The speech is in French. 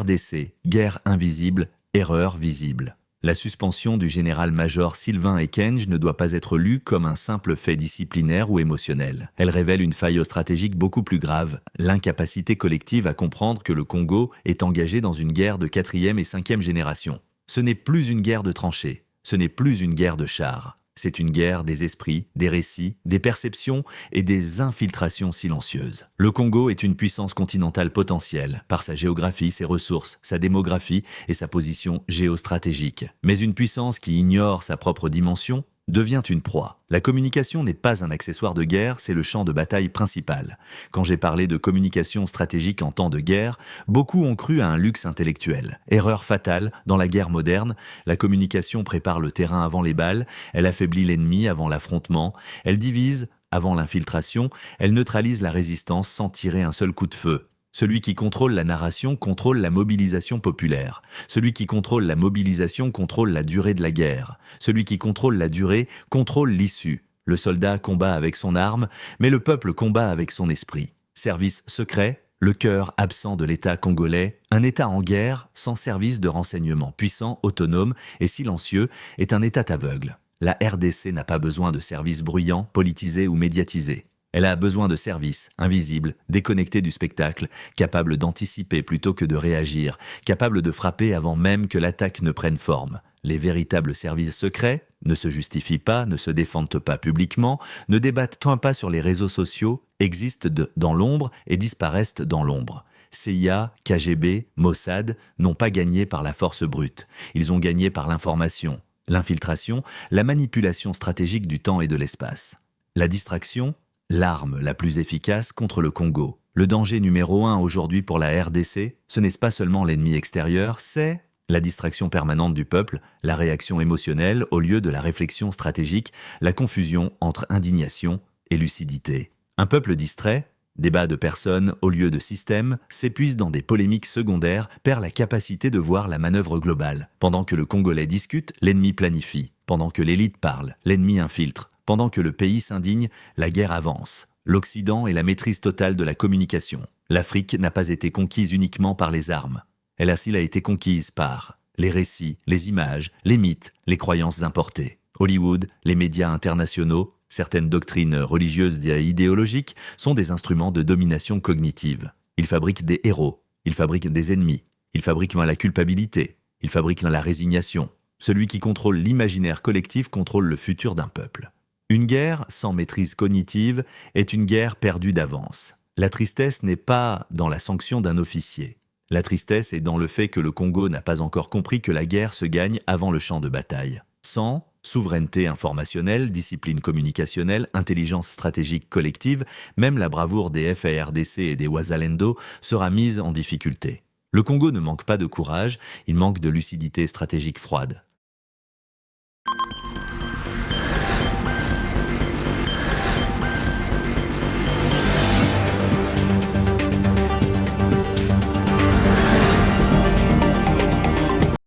RDC, guerre invisible, erreur visible. La suspension du général-major Sylvain Ekenge ne doit pas être lue comme un simple fait disciplinaire ou émotionnel. Elle révèle une faille stratégique beaucoup plus grave, l'incapacité collective à comprendre que le Congo est engagé dans une guerre de 4e et 5e génération. Ce n'est plus une guerre de tranchées, ce n'est plus une guerre de chars. C'est une guerre des esprits, des récits, des perceptions et des infiltrations silencieuses. Le Congo est une puissance continentale potentielle, par sa géographie, ses ressources, sa démographie et sa position géostratégique. Mais une puissance qui ignore sa propre dimension devient une proie. La communication n'est pas un accessoire de guerre, c'est le champ de bataille principal. Quand j'ai parlé de communication stratégique en temps de guerre, beaucoup ont cru à un luxe intellectuel. Erreur fatale, dans la guerre moderne, la communication prépare le terrain avant les balles, elle affaiblit l'ennemi avant l'affrontement, elle divise avant l'infiltration, elle neutralise la résistance sans tirer un seul coup de feu. Celui qui contrôle la narration contrôle la mobilisation populaire. Celui qui contrôle la mobilisation contrôle la durée de la guerre. Celui qui contrôle la durée contrôle l'issue. Le soldat combat avec son arme, mais le peuple combat avec son esprit. Service secret, le cœur absent de l'État congolais, un État en guerre, sans service de renseignement puissant, autonome et silencieux, est un État aveugle. La RDC n'a pas besoin de services bruyants, politisés ou médiatisés. Elle a besoin de services, invisibles, déconnectés du spectacle, capables d'anticiper plutôt que de réagir, capables de frapper avant même que l'attaque ne prenne forme. Les véritables services secrets ne se justifient pas, ne se défendent pas publiquement, ne débattent pas sur les réseaux sociaux, existent dans l'ombre et disparaissent dans l'ombre. CIA, KGB, Mossad n'ont pas gagné par la force brute. Ils ont gagné par l'information, l'infiltration, la manipulation stratégique du temps et de l'espace. La distraction, l'arme la plus efficace contre le Congo. Le danger numéro 1 aujourd'hui pour la RDC, ce n'est pas seulement l'ennemi extérieur, c'est la distraction permanente du peuple, la réaction émotionnelle au lieu de la réflexion stratégique, la confusion entre indignation et lucidité. Un peuple distrait, débat de personnes au lieu de système, s'épuise dans des polémiques secondaires, perd la capacité de voir la manœuvre globale. Pendant que le Congolais discute, l'ennemi planifie. Pendant que l'élite parle, l'ennemi infiltre. Pendant que le pays s'indigne, la guerre avance. L'Occident est la maîtrise totale de la communication. L'Afrique n'a pas été conquise uniquement par les armes. Elle a été conquise par les récits, les images, les mythes, les croyances importées. Hollywood, les médias internationaux, certaines doctrines religieuses et idéologiques sont des instruments de domination cognitive. Ils fabriquent des héros, ils fabriquent des ennemis, ils fabriquent la culpabilité, ils fabriquent la résignation. Celui qui contrôle l'imaginaire collectif contrôle le futur d'un peuple. Une guerre sans maîtrise cognitive est une guerre perdue d'avance. La tristesse n'est pas dans la sanction d'un officier. La tristesse est dans le fait que le Congo n'a pas encore compris que la guerre se gagne avant le champ de bataille. Sans souveraineté informationnelle, discipline communicationnelle, intelligence stratégique collective, même la bravoure des FARDC et des Wazalendo sera mise en difficulté. Le Congo ne manque pas de courage, il manque de lucidité stratégique froide.